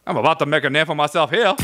I'm about to make a name for myself here.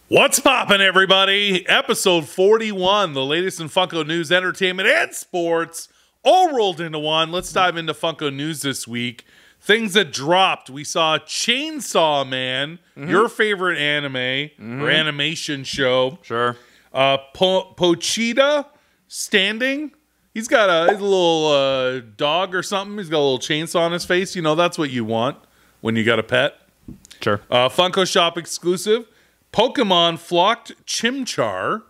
What's poppin', everybody? Episode 41, the latest in Funko news, entertainment, and sports, all rolled into one. Let's dive into Funko news this week. Things that dropped. We saw Chainsaw Man, your favorite anime or animation show. Sure. Pochita standing. He's got a little dog or something. He's got a little chainsaw on his face. You know, that's what you want when you got a pet. Sure. Funko Shop exclusive. Pokemon Flocked Chimchar.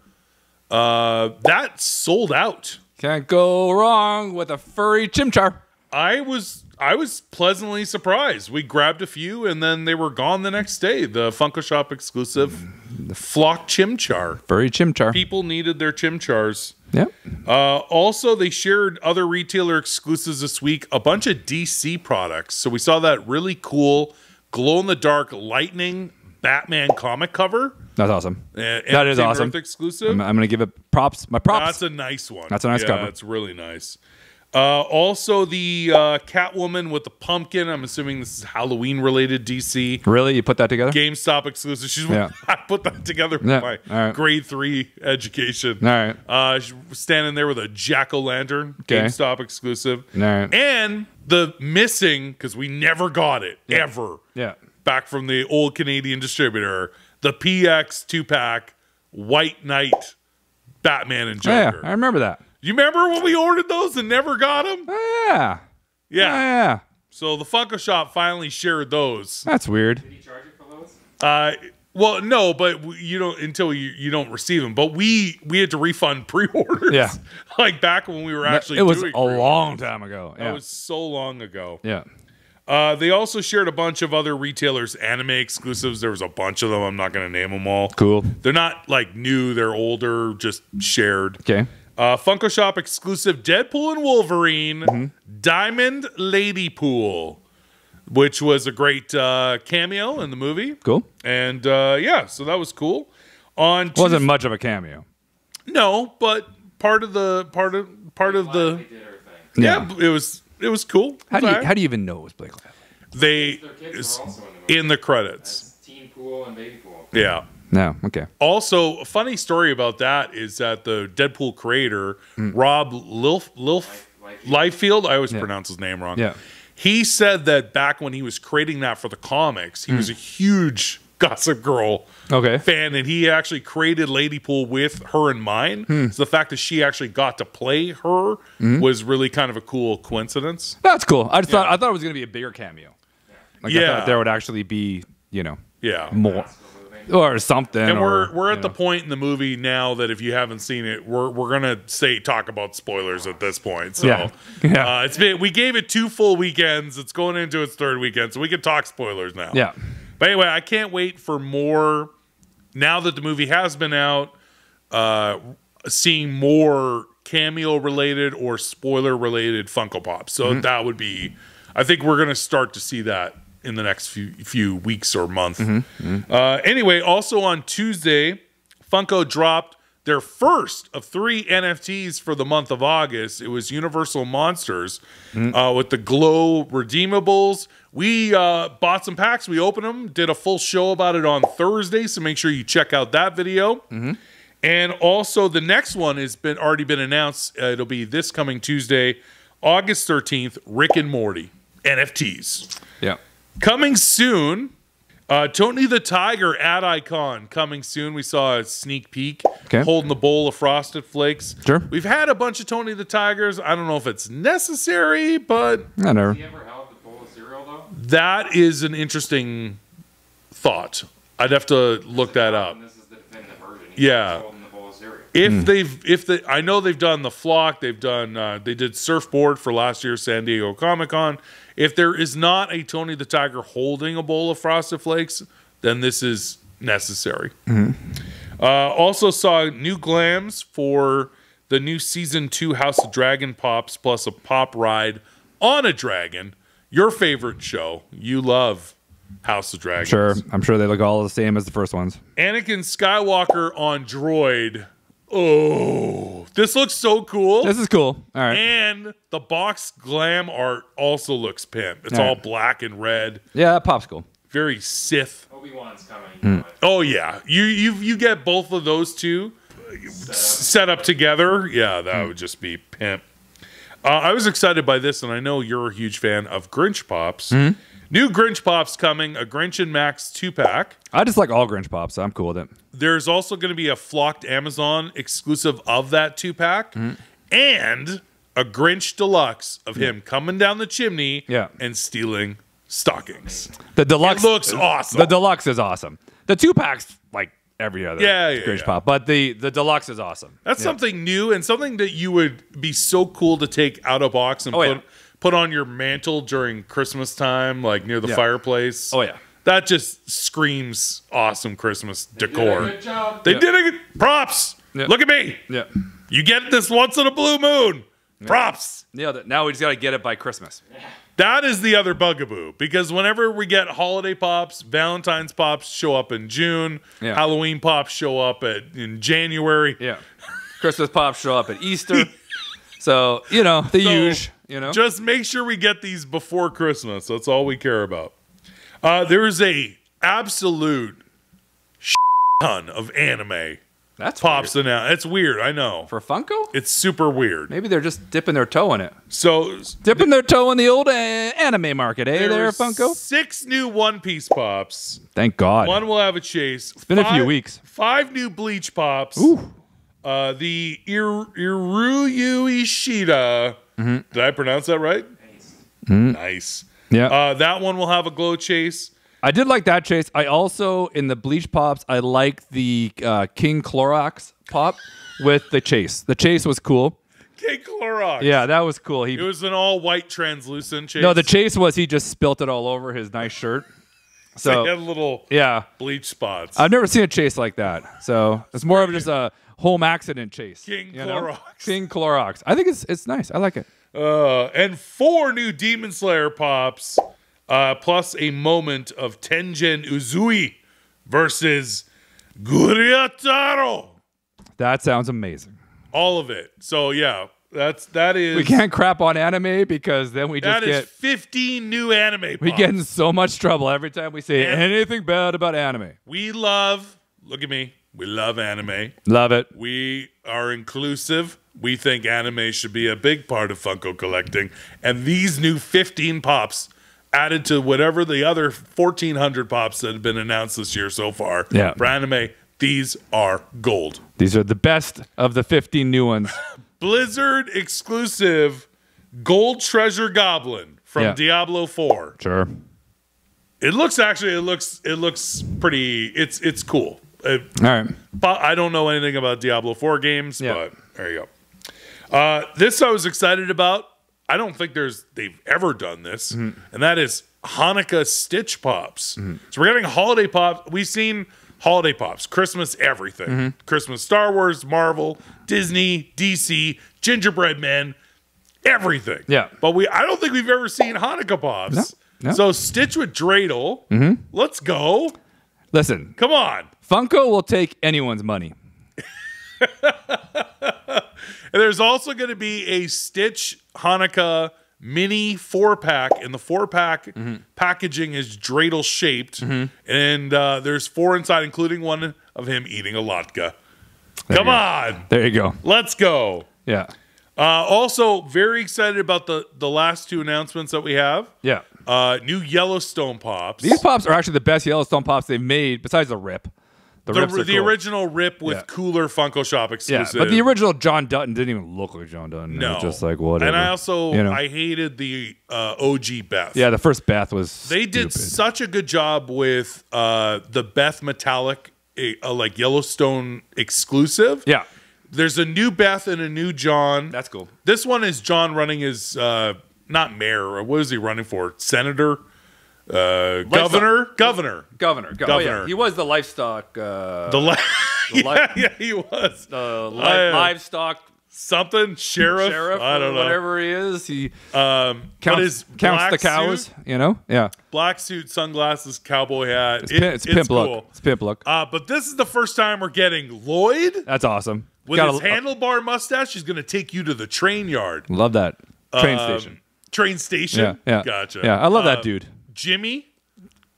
That sold out. Can't go wrong with a furry chimchar. I was pleasantly surprised. We grabbed a few and then they were gone the next day. The Funko Shop exclusive Flocked Chimchar. Furry chimchar. People needed their chimchars. Yep. Also, they shared other retailer exclusives this week, a bunch of DC products. So we saw that really cool glow-in-the-dark lightning Batman comic cover. That's awesome. That is awesome. Earth exclusive. I'm going to give it props. My props. That's a nice one. That's a nice cover. That's really nice. Also, the Catwoman with the pumpkin. I'm assuming this is Halloween-related DC. Really? You put that together? GameStop exclusive. I put that together with my grade 3 education. All right. She's standing there with a jack-o'-lantern. Okay. GameStop exclusive. All right. And the missing, because we never got it, ever. Yeah. Back from the old Canadian distributor, the PX 2-pack White Knight Batman and Joker. Yeah, I remember that. You remember when we ordered those and never got them? Yeah. Yeah. So the Funko Shop finally shared those. That's weird. Did he charge you for those? Well, no, but you don't until you don't receive them. But we had to refund pre-orders. Yeah. Like back when we were actually It was doing a long time ago. Yeah. That was so long ago. Yeah. They also shared a bunch of other retailers' anime exclusives. There was a bunch of them. I'm not going to name them all. Cool. They're not like new. They're older, just shared. Okay. Funko Shop exclusive Deadpool and Wolverine Diamond Lady Pool, which was a great cameo in the movie. Cool. And yeah, so that was cool. Wasn't much of a cameo. No, but part of the Yeah. it was cool. How do you even know it was Blake Lively? They Their kids were also in the movie. in the credits. That's Teen Pool and Baby Pool. Yeah. No. Okay. Also, a funny story about that is that the Deadpool creator, Rob Liefeld, I always pronounce his name wrong. Yeah. He said that back when he was creating that for the comics, he was a huge Gossip Girl fan, and he actually created Ladypool with her in mind. So the fact that she actually got to play her was really kind of a cool coincidence. That's cool. I thought it was going to be a bigger cameo. Like I Yeah. thought there would actually be, Yeah. more or something. And we're at the point in the movie now that if you haven't seen it, we're gonna talk about spoilers at this point. So we gave it 2 full weekends. It's going into its 3rd weekend, so we can talk spoilers now. Yeah. But anyway, I can't wait for more. Now that the movie has been out, seeing more cameo related or spoiler related Funko Pops. So that would be. I think we're gonna start to see that in the next few weeks or month. Anyway, also on Tuesday, Funko dropped their first of 3 NFTs for the month of August. It was Universal Monsters with the glow redeemables. We bought some packs. We opened them, did a full show about it on Thursday, so make sure you check out that video. And also the next one has already been announced. It'll be this coming Tuesday, August 13th, Rick and Morty NFTs. Yeah. Coming soon, Tony the Tiger ad icon coming soon. We saw a sneak peek holding the bowl of Frosted Flakes. Sure. We've had a bunch of Tony the Tigers. I don't know if it's necessary, but I never. Have you ever held the bowl of cereal, though? that is an interesting thought. I'd have to look that up. This is the definitive version. Yeah. Holding the bowl of cereal. I know they've done the Flock, they did Surfboard for last year's San Diego Comic-Con. If there is not a Tony the Tiger holding a bowl of Frosted Flakes, then this is necessary. Also saw new glams for the new Season 2 House of Dragon Pops, plus a pop ride on a dragon. Your favorite show. You love House of Dragons. Sure. I'm sure they look all the same as the first ones. Anakin Skywalker on droid Oh, this looks so cool. This is cool. All right. And the box glam art also looks pimp. It's All all right. black and red. Yeah, that pop's cool. Very Sith. Obi-Wan's coming. Oh yeah, you get both of those two set up together. Yeah, that would just be pimp. I was excited by this, and I know you're a huge fan of Grinch Pops. New Grinch Pops coming, a Grinch and Max 2-pack. I just like all Grinch pops, so I'm cool with it. There's also going to be a flocked Amazon exclusive of that 2-pack, and a Grinch Deluxe of him coming down the chimney and stealing stockings. The deluxe It looks awesome. The deluxe is awesome. The 2-pack's like every other Yeah, Grinch yeah. pop, but the deluxe is awesome. That's something new and something that you would be so cool to take out of box and put on your mantle during Christmas time, like near the fireplace. Oh yeah. That just screams awesome Christmas decor. Good job. They did it. Props. Yeah. Look at me. Yeah. You get this once in a blue moon. Props. Yeah. Now we just gotta get it by Christmas. That is the other bugaboo, because whenever we get holiday pops, Valentine's pops show up in June, Halloween pops show up in January. Yeah. Christmas pops show up at Easter. So, you know, the huge, you know. Just make sure we get these before Christmas. That's all we care about. There is a absolute ton of anime That's pops weird. now. It's weird, I know. For Funko? It's super weird. Maybe they're just dipping their toe in it. So Dipping their toe in the old anime market, eh? There, were Funko. 6 new One Piece pops. Thank God. One will have a chase. It's been a few weeks. 5 new Bleach pops. Ooh. The Iruyu Ishida. Did I pronounce that right? Nice. Yeah. That one will have a glow chase. I did like that chase. I also, in the Bleach pops, I like the King Clorox pop with the chase. The chase was cool. King Clorox. Yeah, that was cool. It was an all white translucent chase. No, the chase was he just spilt it all over his nice shirt. So They had little bleach spots. I've never seen a chase like that. So it's more of just a home accident chase. King you know? Clorox. King Clorox. I think it's nice. I like it. And 4 new Demon Slayer pops, plus a moment of Tengen Uzui versus Guriataro. That sounds amazing. All of it. So yeah, that is. We can't crap on anime because then we just That is get 15 new anime pops. we get in so much trouble every time we say anything bad about anime. We love. Look at me. We love anime. Love it. We are inclusive. We think anime should be a big part of Funko collecting. And these new 15 pops added to whatever the other 1,400 pops that have been announced this year so far for anime, these are gold. These are the best of the 15 new ones. Blizzard exclusive Gold Treasure Goblin from Diablo 4. Sure. It looks pretty. It's cool. All right. But I don't know anything about Diablo 4 games, but there you go. This I was excited about. I don't think they've ever done this, and that is Hanukkah Stitch Pops. So we're getting holiday pops. We've seen holiday pops, Christmas everything, Christmas Star Wars, Marvel, Disney, DC, Gingerbread Men, everything. Yeah. But I don't think we've ever seen Hanukkah pops. No. So Stitch with Dreidel. Let's go. Listen, Come on. Funko will take anyone's money. And there's also going to be a Stitch Hanukkah mini 4-pack, and the 4-pack packaging is dreidel shaped, and there's 4 inside, including one of him eating a latke. Come on, There you go. let's go. Yeah. Also, very excited about the last 2 announcements that we have. Yeah. New Yellowstone pops. These pops are actually the best Yellowstone pops they've made, besides the Rip. The Rips are the cool. original Rip with cooler Funko Shop exclusive. Yeah, but the original John Dutton didn't even look like John Dutton. No, It was just like whatever. And I also you know? I hated the OG Beth. Yeah, the first Beth was They did stupid. such a good job with the Beth Metallic, like Yellowstone exclusive. Yeah. There's a new Beth and a new John. That's cool. This one is John running his, not mayor, or what is he running for? Senator? Governor? Governor. Oh, yeah. He was the livestock. Yeah, he was. Livestock Something? Sheriff? I don't know. Whatever he is. He But his counts black the cows, suit, you know? Yeah. black suit, sunglasses, cowboy hat. It's pimp cool. look. It's pimp look. But this is the first time we're getting Lloyd That's awesome. With his handlebar mustache, he's going to take you to the train yard. Love that. Train station. Train station? Yeah. Gotcha. Yeah, I love that dude. Jimmy?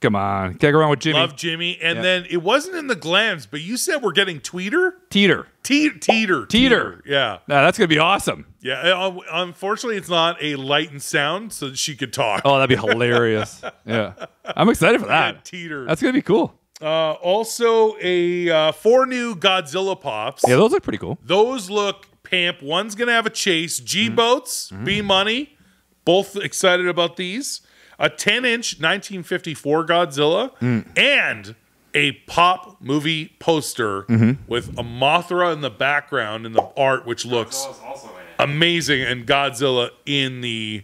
Come on. Can't go wrong with Jimmy. Love Jimmy. And then it wasn't in the glams, but you said we're getting Tweeter? Teeter. Teeter. Yeah. Nah, that's going to be awesome. Yeah. Unfortunately, it's not a light and sound, so that she could talk. Oh, that'd be hilarious. Yeah. I'm excited for that. Yeah, Teeter. That's going to be cool. Also, 4 new Godzilla pops. Yeah, those look pretty cool. Those look pamp. One's going to have a chase. G-Boats, B-Money. Both excited about these. A 10-inch 1954 Godzilla. And a Pop movie poster with a Mothra in the background in the art, which looks Godzilla's also in it. amazing. And Godzilla in the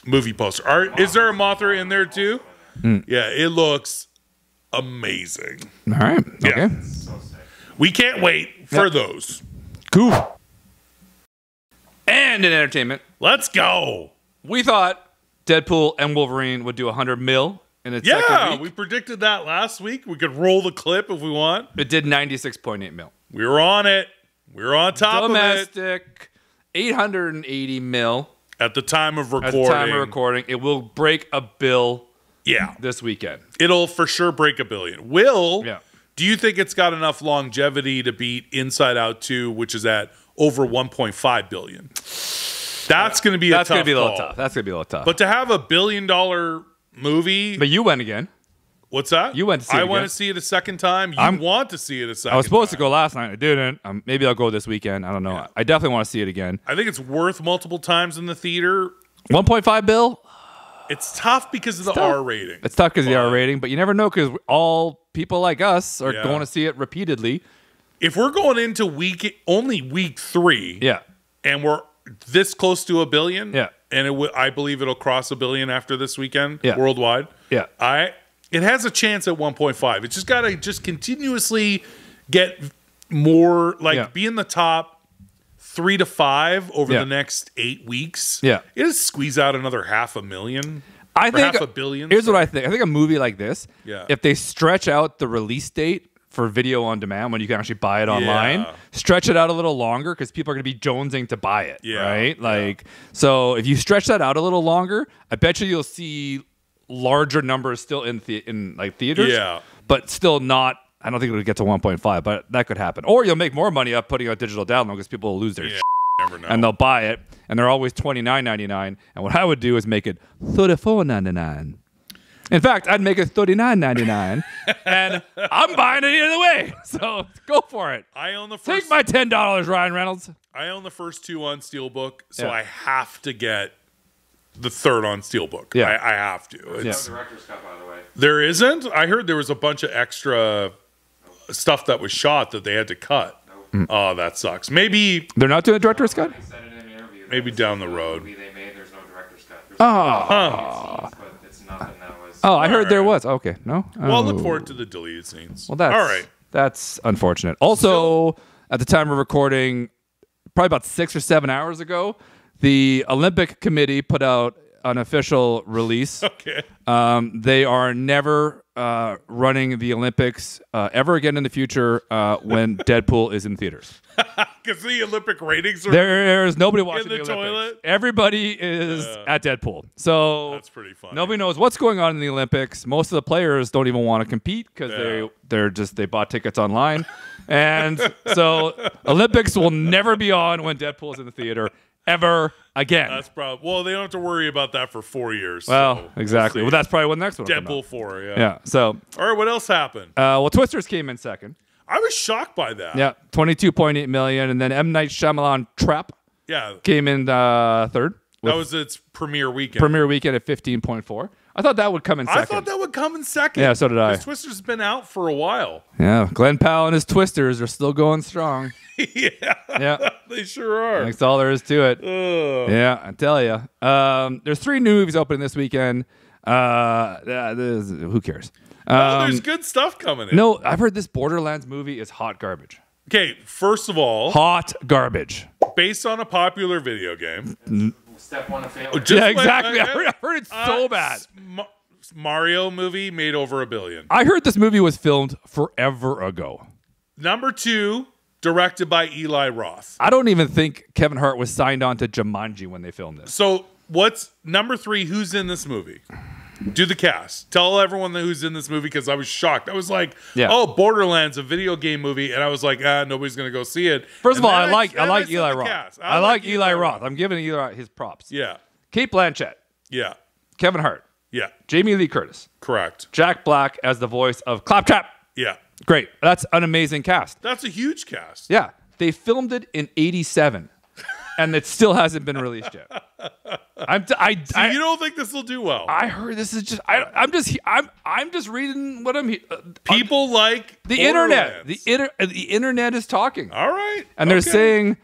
movie poster. Is there a Mothra in there too? Yeah, it looks amazing. All right. Yeah. Okay. So sick. We can't wait for those. Cool. And in entertainment, Let's go. we thought Deadpool and Wolverine would do 100 mil in its second Yeah, week. we predicted that last week. We could roll the clip if we want. It did 96.8 mil. We were on it. We were on top of it Domestic, 880 mil at the time of at recording. the time of recording. It will break a bill Yeah, this weekend. it'll for sure break $1 billion. Yeah. Do you think it's got enough longevity to beat Inside Out 2, which is at over 1.5 billion? That's going to be That's going gonna to be a little tough. That's gonna be a little tough. But to have $1 billion movie, But you went again. what's that? You went to see it I want again. to see it a second time. You want to see it a second I was supposed to time. go last night. I didn't. Maybe I'll go this weekend. I don't know. Yeah. I definitely want to see it again. I think it's worth multiple times in the theater. 1.5 bill. It's tough because of the tough. R rating. It's tough because of the R rating, but you never know because all people like us are Yeah. going to see it repeatedly. If we're going into only week 3, Yeah. and we're this close to $1 billion, Yeah. and I believe it'll cross $1 billion after this weekend, Yeah. worldwide. Yeah. It has a chance at 1.5. It's just got to continuously get more, be in the top 3 to 5 over Yeah. the next 8 weeks. Yeah. It'll squeeze out another $500,000. I Or think $500 million. Here's what I think. I think a movie like this, Yeah. if they stretch out the release date for video on demand when you can actually buy it online, Yeah. stretch it out a little longer because people are going to be jonesing to buy it. Yeah. Right? So if you stretch that out a little longer, I bet you'll see larger numbers still in theaters. Yeah. But still not. I don't think it'll get to 1.5, but that could happen. Or you'll make more money up putting out digital download because people will lose their Yeah. Never know. and they'll buy it, and they're always $29.99. And what I would do is make it $34.99. In fact, I'd make it $39.99, and I'm buying it either way. So go for it. I own the Take first. my $10, Ryan Reynolds. I own the first 2 on Steelbook, so Yeah. I have to get the third on Steelbook. Yeah. I have to. No It's, director's cut, by the way. There isn't. I heard there was a bunch of extra stuff that was shot that they had to cut. Nope. Oh, that sucks. Maybe They're not doing a director's cut? He said it in an interview. that Maybe this down is the road. movie they made, there's no director's cut. There's Oh. scenes, but it's nothing that was. Oh, I heard Alright. there was. Okay, no? Well, I look Oh. forward to the deleted scenes. Well, that's all right. That's unfortunate. Also, at the time of recording, probably about 6 or 7 hours ago, the Olympic Committee put out an official release. Okay. They are never running the Olympics ever again in the future when Deadpool is in theaters. Because the Olympic ratings are. There is nobody watching the Olympics. toilet? Everybody is at Deadpool. So That's pretty funny. nobody knows what's going on in the Olympics. Most of the players don't even want to compete because they bought tickets online, and so Olympics will never be on when Deadpool's in the theater ever again. That's probably. Well, they don't have to worry about that for 4 years. Well, so exactly. we'll Well, see. that's probably when the next one will come Deadpool out. 4. Yeah. Yeah. So, All right. What else happened? Twisters came in second. I was shocked by that. Yeah, 22.8 million, and then M Night Shyamalan Trap Yeah. came in third. That was its premiere weekend. Premiere weekend at 15.4. I thought that would come in second. I thought that would come in second. Yeah, so did I. Because Twister's been out for a while. Yeah, Glenn Powell and his Twisters are still going strong. Yeah. Yeah, They sure are. that's all there is to it. Ugh. Yeah, I tell you. There's 3 new movies opening this weekend. Who cares? Oh, there's good stuff coming in. No, I've heard this Borderlands movie is hot garbage. Okay, first of all, Hot garbage. based on a popular video game. Step one of failure. Just Yeah, like- exactly. I heard it's so bad. Mario movie made over $1 billion. I heard this movie was filmed forever ago. Number 2, directed by Eli Roth. I don't even think Kevin Hart was signed on to Jumanji when they filmed this. So what's number 3? Who's in this movie? Do the cast. Tell everyone who's in this movie, because I was shocked. I was like, oh, Borderlands, a video game movie. And I was like, nobody's going to go see it. First of all, I like said Eli the Roth. cast. I like Eli Roth. I'm giving Eli his props. Yeah. Kate Blanchett. Yeah. Kevin Hart. Yeah. Jamie Lee Curtis. Correct. Jack Black as the voice of Claptrap. Yeah. Great. That's an amazing cast. That's a huge cast. Yeah. They filmed it in 87. And it still hasn't been released yet. You don't think this will do well? I heard this is just. I'm just reading what I'm. People like the internet. The internet is talking. All right, and they're saying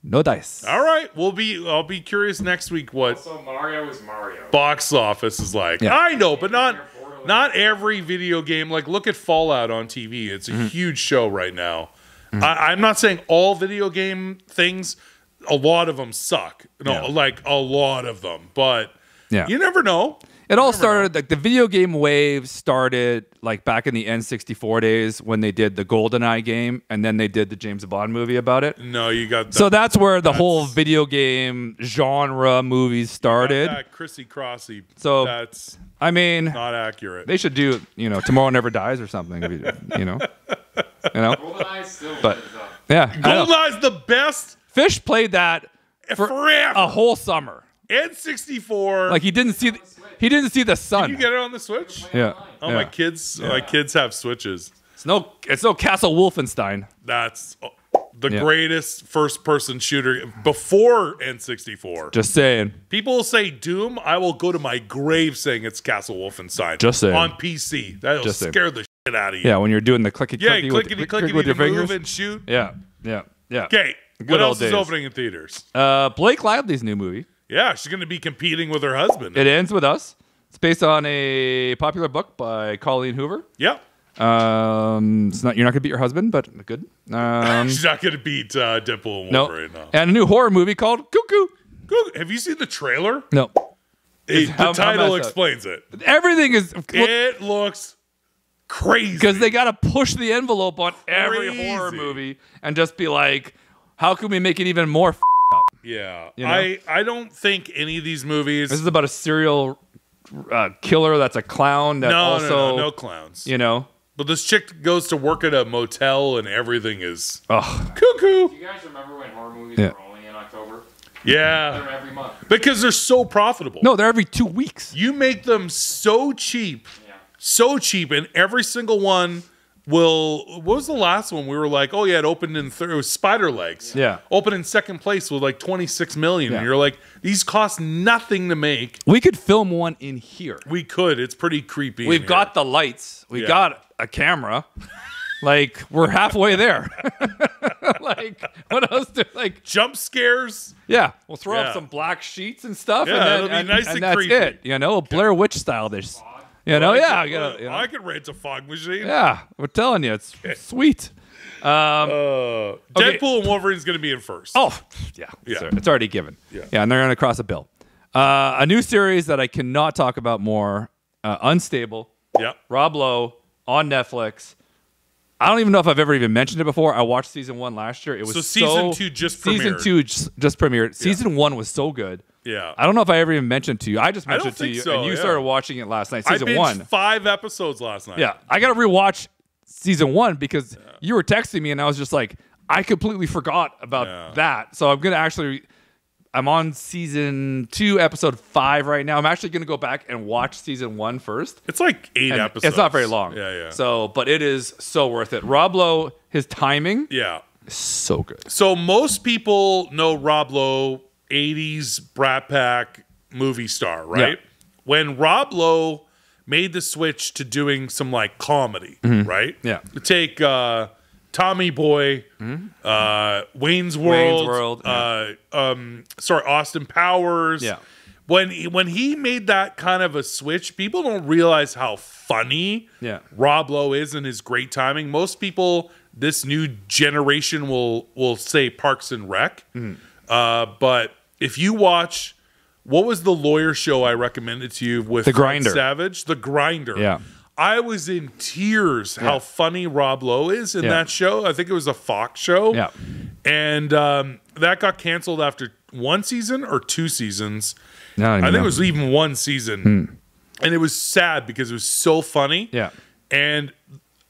no dice. All right, I'll be curious next week what. Also, Mario is Mario. Box office is like. Yeah. I know, but not every video game. Like, look at Fallout on TV. It's a huge show right now. I'm not saying all video game things. A lot of them suck. Like a lot of them. But you never know. It all started, like the video game wave started like back in the N64 days when they did the GoldenEye game, and then they did the James Bond movie about it. No, you got that. So that's where the whole video game genre movies started. That Chrissy Crossy. So that's I mean not accurate. They should do, Tomorrow Never Dies or something, GoldenEye still But lives up. yeah. GoldenEye's the best. Fish played that for forever. a whole summer. N64. Like he didn't see the sun. Did you get it on the Switch? Yeah. Oh, yeah. my kids have Switches. It's no Castle Wolfenstein. That's the greatest first-person shooter before N64. Just saying. People will say Doom. I will go to my grave saying it's Castle Wolfenstein. Just saying. On PC. That'll scare the shit out of you. Yeah, when you're doing the clickety with your fingers move and shoot. Yeah. Okay. What else is opening in theaters? Blake Lively's new movie. Yeah, she's going to be competing with her husband. It Ends With Us. It's based on a popular book by Colleen Hoover. Yeah. You're not going to beat your husband, but good. She's not going to beat Deadpool and Wolverine. No. And a new horror movie called Cuckoo. Have you seen the trailer? No. The title explains it. Everything is. It looks crazy. Because they got to push the envelope on every horror movie and just be like, how can we make it even more up? Yeah. I don't think any of these movies. This is about a serial killer that's a clown that no clowns. But this chick goes to work at a motel and everything is cuckoo. Do you guys remember when horror movies were only in October? Yeah. They're every month. Because they're so profitable. No, they're every 2 weeks. You make them so cheap. So cheap, and every single one will. What was the last one? We were like, oh yeah, it opened in it was Spider Legs. Yeah. Opened in second place with like 26 million. Yeah. And you're like, these cost nothing to make. We could film one in here. We could. It's pretty creepy. We've got the lights. We got a camera. Like, we're halfway there. Like, what else do, like... Jump scares. Yeah. We'll throw up some black sheets and stuff. Yeah, and then, it'll be nice and that's creepy. it. Blair Witch style. There's... I could rent a fog machine. Yeah, we're telling you, it's sweet. Deadpool and Wolverine's going to be in first. Oh, yeah. It's already given. Yeah, and they're going to cross a bill. A new series that I cannot talk about more, Unstable. Yep. Rob Lowe on Netflix. I don't even know if I've ever even mentioned it before. I watched season 1 last year. It was season 2 just premiered. Season 2 just premiered. Season 1 was so good. Yeah. I don't know if I ever even mentioned it to you. I just mentioned it to you, so, and you started watching it last night. Season I binged 1. 5 episodes last night. Yeah, I got to rewatch season 1 because you were texting me, and I was just like, I completely forgot about that. So I'm gonna I'm on season 2, episode 5 right now. I'm actually gonna go back and watch season 1 first. It's like 8 episodes. It's not very long. Yeah. So, but it is so worth it. Rob Lowe, his timing, is so good. So most people know Rob Lowe, 80s Brat Pack movie star, right? Yeah. When Rob Lowe made the switch to doing some like comedy, right? Yeah. Take Tommy Boy, Wayne's World, Austin Powers. Yeah. When he made that kind of a switch, people don't realize how funny Rob Lowe is and his great timing. Most people, this new generation will say Parks and Rec. But if you watch, what was the lawyer show I recommended to you with The Grinder. Savage? The Grinder. Yeah. I was in tears how funny Rob Lowe is in that show. I think it was a Fox show. Yeah. And that got canceled after 1 season or 2 seasons. No, I think it was even 1 season. And it was sad because it was so funny. Yeah. And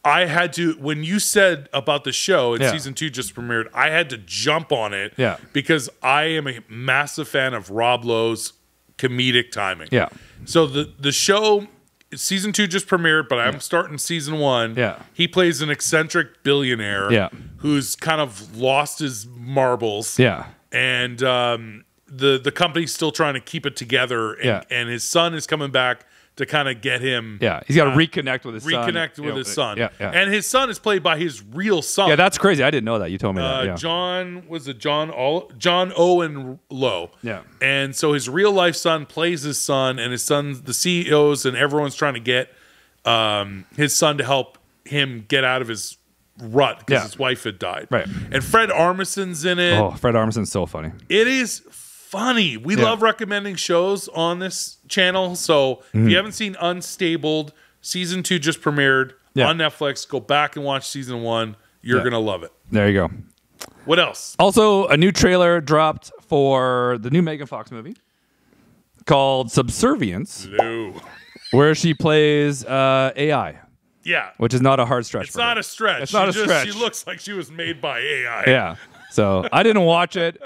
I had to, when you said about the show and season 2 just premiered, I had to jump on it because I am a massive fan of Rob Lowe's comedic timing. Yeah. So the show, season 2 just premiered, but I'm starting season 1. Yeah. He plays an eccentric billionaire who's kind of lost his marbles. Yeah. And the company's still trying to keep it together. And his son is coming back to kind of get him. Yeah, he's got to reconnect with his son. Reconnect with his son. Yeah. And his son is played by his real son. Yeah, that's crazy. I didn't know that. You told me that. Yeah. John Owen Lowe. Yeah. And so his real life son plays his son, and his son's the CEOs, and everyone's trying to get his son to help him get out of his rut because his wife had died. Right. And Fred Armisen's in it. Oh, Fred Armisen's so funny. It is funny. We love recommending shows on this channel. So if you haven't seen Unstabled, season 2 just premiered on Netflix. Go back and watch season 1. You're going to love it. There you go. What else? Also, a new trailer dropped for the new Megan Fox movie called Subservience, where she plays AI. Yeah. Which is not a hard stretch. It's not a stretch. It's not a stretch. She looks like she was made by AI. Yeah. So I didn't watch it.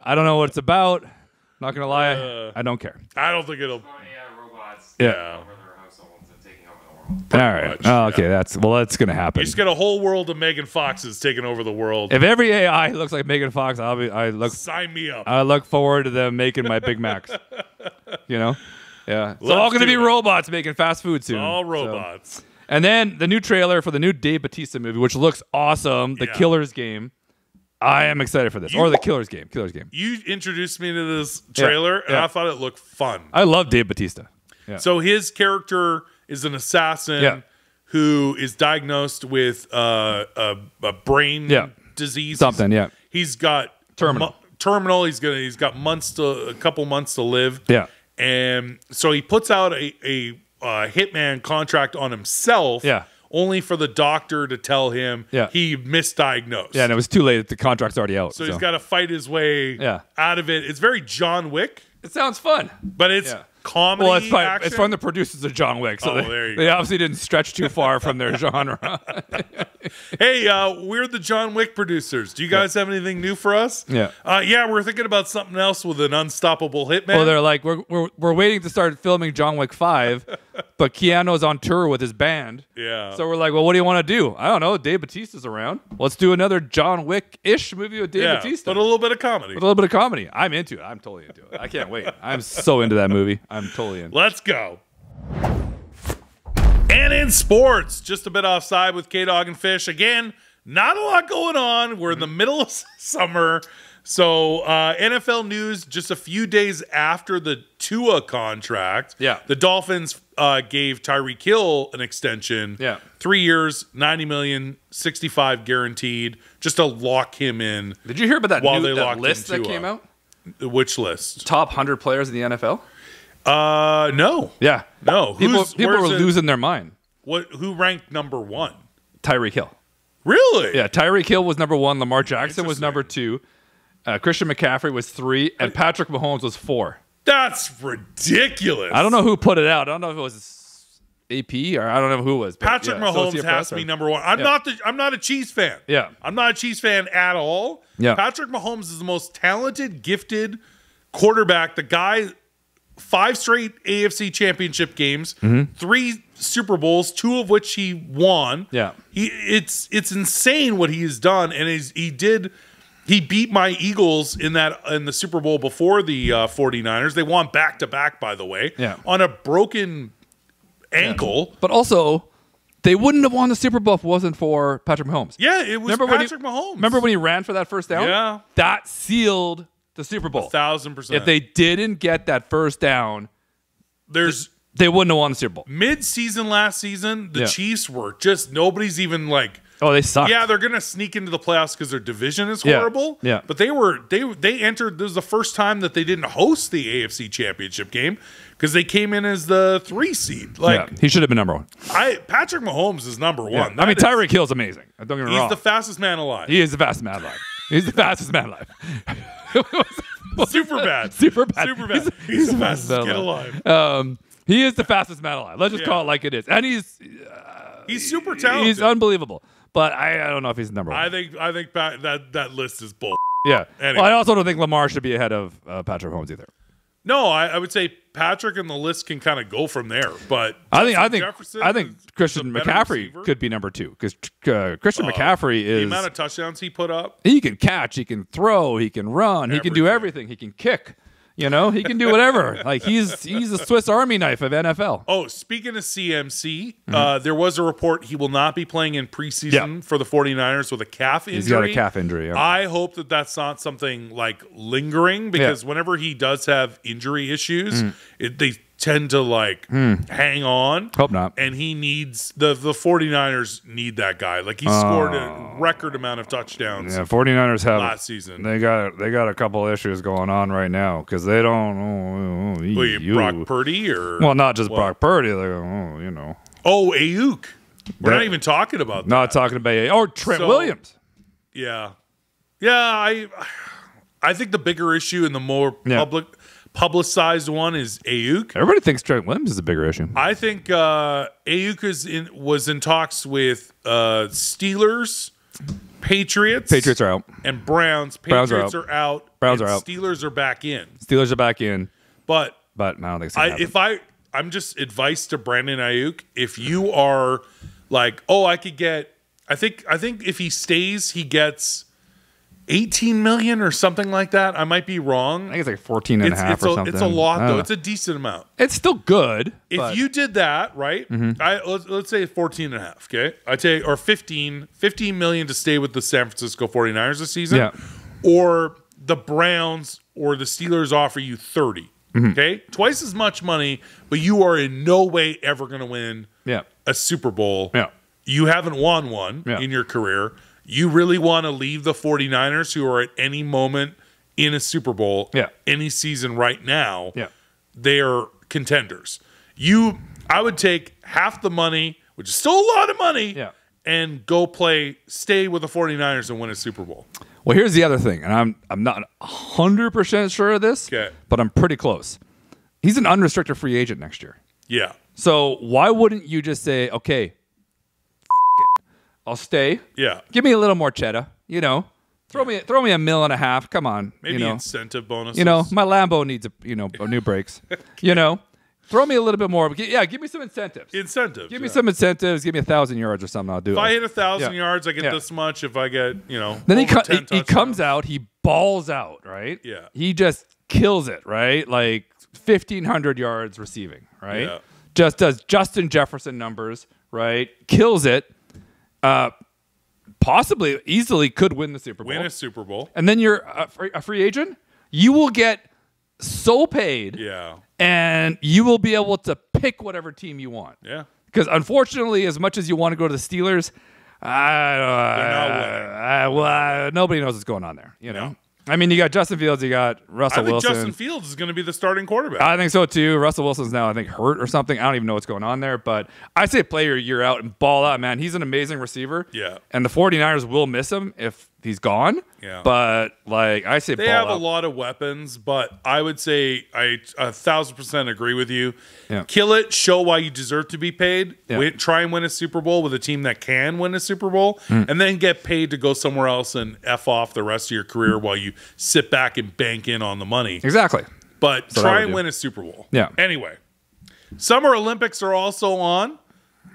I don't know what it's about. Not gonna lie, I don't care. I don't think it'll. AI robots Yeah. over their households and taking over the world. All right. Oh, okay. That's gonna happen. You just get a whole world of Megan Foxes taking over the world. If every AI looks like Megan Fox, Sign me up. I look forward to them making my Big Macs. You know? Yeah. It's Let's all gonna do be it. robots making fast food soon. All So. robots. And then the new trailer for the new Dave Bautista movie, which looks awesome, The Killer's Game. I am excited for this. Or The Killer's Game. You introduced me to this trailer, and I thought it looked fun. I love Dave Bautista. Yeah. So his character is an assassin who is diagnosed with a brain disease. He's got terminal. He's got a couple months to live. Yeah. And so he puts out a hitman contract on himself. Yeah. Only for the doctor to tell him he misdiagnosed. Yeah, and it was too late. The contract's already out. So he's got to fight his way out of it. It's very John Wick. It sounds fun. But it's comedy. Well, it's fun. Action. It's from the producers of John Wick. So there you they go. obviously didn't stretch too far from their genre. Hey, we're the John Wick producers. Do you guys have anything new for us? Yeah. We're thinking about something else with an unstoppable hitman. Well, they're like, we're waiting to start filming John Wick 5, but Keanu's on tour with his band. Yeah. So we're like, well, what do you want to do? I don't know. Dave Bautista's around. Let's do another John Wick-ish movie with Dave Bautista. But a little bit of comedy. With a little bit of comedy. I'm into it. I'm totally into it. I can't wait. I'm so into that movie. I'm totally in. Let's go. And in sports, just a bit offside with kdogandfish. Again, not a lot going on. We're in the middle of summer. So NFL news just a few days after the Tua contract. Yeah. The Dolphins gave Tyreek Hill an extension. Yeah. 3 years, $90 million, 65 guaranteed, just to lock him in. Did you hear about that, while they that locked list in that Tua. came out? Which list? Top 100 players in the NFL? No. Yeah. No. People were where's it? losing their mind. Who ranked number 1? Tyreek Hill. Really? Yeah, Tyreek Hill was number 1. Lamar Jackson was number 2. Christian McCaffrey was 3. And Patrick Mahomes was 4. That's ridiculous. I don't know who put it out. I don't know if it was AP or I don't know who it was. But Patrick Mahomes Associate has Press to be or- number 1. I'm not a Chiefs fan. Yeah. I'm not a Chiefs fan at all. Yeah. Patrick Mahomes is the most talented, gifted quarterback. The guy, 5 straight AFC championship games, 3 Super Bowls, 2 of which he won. Yeah. It's insane what he has done, and he beat my Eagles in the Super Bowl before the 49ers. They won back-to-back, by the way, on a broken ankle. But also, they wouldn't have won the Super Bowl if it wasn't for Patrick Mahomes. Yeah, it was Patrick Mahomes. Remember when he ran for that first down? Yeah. That sealed the Super Bowl. 1,000%. If they didn't get that first down, they wouldn't have won the Super Bowl. Mid-season last season, the Chiefs were just, nobody's even like Oh, they suck. Yeah, they're going to sneak into the playoffs because their division is Yeah. horrible. Yeah. But they entered. This was the first time that they didn't host the AFC Championship game because they came in as the 3 seed. Like He should have been number 1. Patrick Mahomes is number 1. I mean, Tyreek Hill's amazing. Don't get me wrong. He's the fastest man alive. He is the fastest man alive. He's the fastest man alive. Super bad. Super bad. Super bad. He's the fastest kid alive. He is the fastest man alive. Let's just call it like it is. And he's super talented. He's unbelievable. But I don't know if he's number 1. I think that list is bull. Yeah. Anyway. Well, I also don't think Lamar should be ahead of Patrick Mahomes either. No, I would say Patrick and the list can kind of go from there. But I think Jefferson Christian is a better McCaffrey receiver. could be number 2 because Christian McCaffrey The is amount of touchdowns he put up. he can catch, he can throw, he can run, he can do everything. He can kick. You know, he can do whatever. Like he's a Swiss Army knife of NFL. Oh, speaking of CMC, there was a report he will not be playing in preseason for the 49ers with a calf injury. He's got a calf injury. Yeah. I hope that that's not something like lingering because whenever he does have injury issues, they tend to like hang on. Hope not. And he needs the 49ers need that guy. Like he scored a record amount of touchdowns. Yeah, 49ers have last season. They got a couple issues going on right now because they don't. Brock Purdy or not just Brock Purdy. They go, Ayuk. We're not even talking about that. Not talking about Trent Williams. Yeah. I think the bigger issue and the more publicized one is Ayuk. Everybody thinks Trent Williams is a bigger issue. I think Ayuk was in talks with Steelers, Patriots. Patriots are out. And Browns. Browns Patriots are out. Browns and are out. Steelers are back in. Steelers are back in. But I don't think it's I'm just advice to Brandon Ayuk. If you are like, I could get, I think if he stays, he gets 18 million or something like that. I might be wrong. I think it's like 14 and a half or something. It's a lot though. It's a decent amount. It's still good. If you did that, right? Let's say 14 and a half, okay? or 15 million to stay with the San Francisco 49ers this season. Yeah. Or the Browns or the Steelers offer you 30. Okay? Twice as much money, but you are in no way ever going to win a Super Bowl. Yeah. You haven't won one in your career. You really want to leave the 49ers, who are at any moment in a Super Bowl, any season right now, they are contenders. I would take half the money, which is still a lot of money, and stay with the 49ers and win a Super Bowl. Well, here's the other thing, and I'm not 100% sure of this, but I'm pretty close. He's an unrestricted free agent next year. Yeah. So why wouldn't you just say, okay, it, I'll stay. Yeah. Give me a little more cheddar. Throw me $1.5 million. Come on. Maybe incentive bonuses. My Lambo needs new brakes. Throw me a little bit more. Give me some incentives. Give me some incentives. Give me 1,000 yards or something. I'll do it. If I hit 1,000 yards, I get this much. If I get, then he comes out, he balls out, right? Yeah. He just kills it, right? Like 1,500 yards receiving, right? Yeah. Just does Justin Jefferson numbers, right? Kills it. Possibly, easily could win the Super Bowl. Win a Super Bowl. And then you're a free agent. You will get so paid. Yeah. And you will be able to pick whatever team you want. Yeah. Because unfortunately, as much as you want to go to the Steelers, nobody knows what's going on there. No. I mean, you got Justin Fields, you got Russell Wilson. Justin Fields is going to be the starting quarterback. I think so too. Russell Wilson's now, I think, hurt or something. I don't even know what's going on there. But I say play your year out and ball out, man. He's an amazing receiver. Yeah. And the 49ers will miss him if he's gone. Yeah. But, I say they ball have out. a lot of weapons, but I would say I 1,000% agree with you. Yeah. Kill it. Show why you deserve to be paid. Yeah. Try and win a Super Bowl with a team that can win a Super Bowl, and then get paid to go somewhere else and F off the rest of your career while you sit back and bank in on the money. Exactly. But So try that and would win a Super Bowl. Yeah. Anyway, Summer Olympics are also on,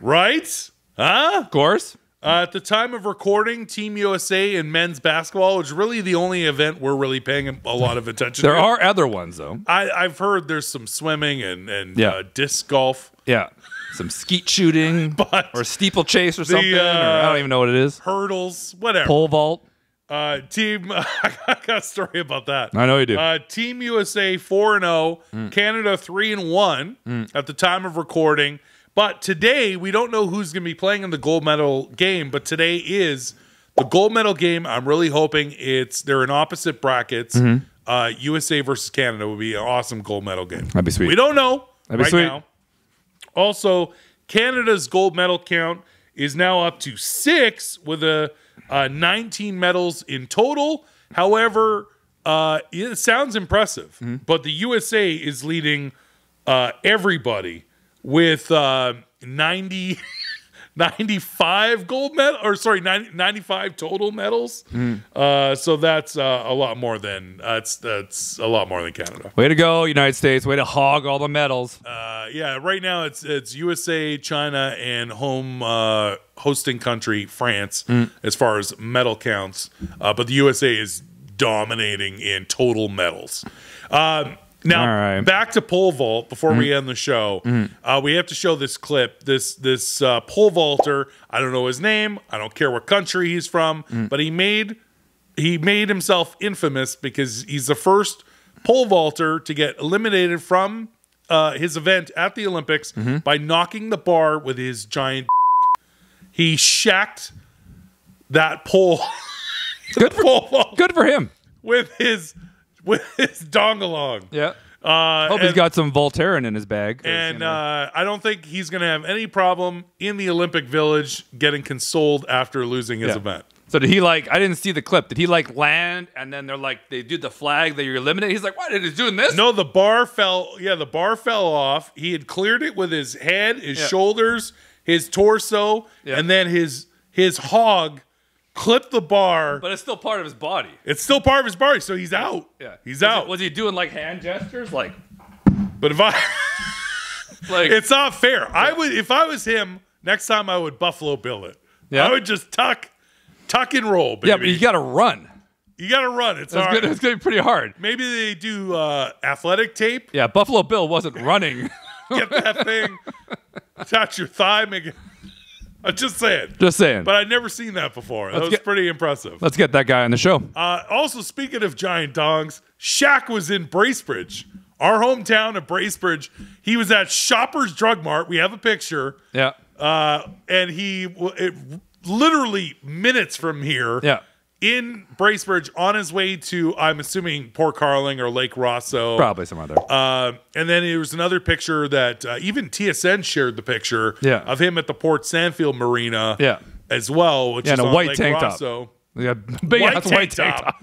right? Huh? Of course. At the time of recording, Team USA in men's basketball is really the only event we're really paying a lot of attention to. There are other ones, though. I've heard there's some swimming and disc golf. Yeah. Some skeet shooting or steeplechase or something. Or I don't even know what it is. Hurdles, whatever. Pole vault. I got a story about that. I know you do. Team USA 4-0, Canada 3-1 at the time of recording. But today, we don't know who's going to be playing in the gold medal game, but today is the gold medal game. I'm really hoping they're in opposite brackets. USA versus Canada would be an awesome gold medal game. That'd be sweet. We don't know That'd be sweet. now. Also, Canada's gold medal count is now up to 6 with 19 medals in total. However, it sounds impressive, but the USA is leading everybody with 95 gold medal, or sorry, 95 total medals. So that's a lot more than that's a lot more than Canada. Way to go, United States! Way to hog all the medals. Yeah, right now it's USA, China, and home hosting country France as far as medal counts. But the USA is dominating in total medals. Now, back to pole vault before we end the show. We have to show this clip. This pole vaulter, I don't know his name. I don't care what country he's from, but he made himself infamous because he's the first pole vaulter to get eliminated from his event at the Olympics by knocking the bar with his giant. He shacked that pole. Good for him. With his dongalong. Yeah. Hope he's got some Voltaren in his bag. And I don't think he's going to have any problem in the Olympic Village getting consoled after losing his event. So did he I didn't see the clip. Did he land and then they do the flag that you're eliminated? He's like, what? He's doing this? No, the bar fell. Yeah, the bar fell off. He had cleared it with his head, his shoulders, his torso, and then his hog clipped the bar. But it's still part of his body. It's still part of his body, so he's out. Yeah. He's out. Was he doing hand gestures? But if I it's not fair. I would, if I was him, next time I would Buffalo Bill it. Yeah. I would just tuck and roll, baby. Yeah, but you gotta run. You gotta run. It's gonna be pretty hard. Maybe they do athletic tape. Yeah, Buffalo Bill wasn't running. Get that thing, touch your thigh, make it. I'm just saying. Just saying. But I'd never seen that before. That was pretty impressive. Let's get that guy on the show. Also, speaking of giant dongs, Shaq was in Bracebridge, our hometown of Bracebridge. He was at Shoppers Drug Mart. We have a picture. Yeah. And literally minutes from here. Yeah. In Bracebridge, on his way to, I'm assuming, Port Carling or Lake Rosso. Probably some other. And then there was another picture that even TSN shared the picture of him at the Port Sandfield Marina as well, which is a on white Lake tank Rosso. top. Yeah, big white tank top.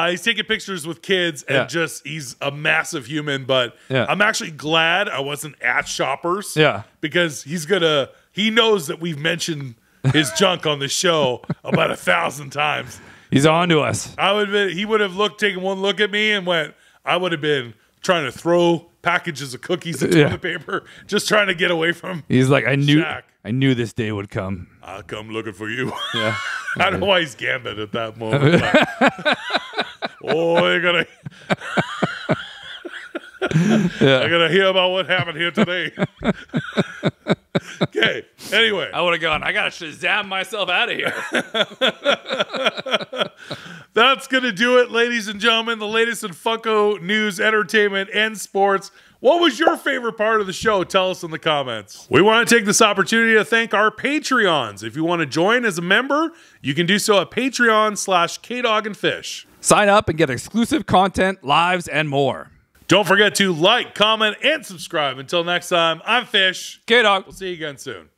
He's taking pictures with kids and he's a massive human. But I'm actually glad I wasn't at Shoppers. Yeah. Because he knows that we've mentioned his junk on the show about 1,000 times. He's on to us. He would have taken one look at me and went, I would have been trying to throw packages of cookies and toilet paper, just trying to get away from. He's like, I knew this day would come. I'll come looking for you. Yeah. I don't know why he's Gambit at that moment. They're gonna I gotta hear about what happened here today. Okay. Anyway, I would have gone, I gotta Shazam myself out of here. That's gonna do it, ladies and gentlemen. The latest in Funko news, entertainment, and sports. What was your favorite part of the show? Tell us in the comments. We want to take this opportunity to thank our Patreons. If you want to join as a member, you can do so at Patreon/kdogandfish. Sign up and get exclusive content, lives, and more. Don't forget to like, comment, and subscribe. Until next time, I'm Fish. K-Dog. We'll see you again soon.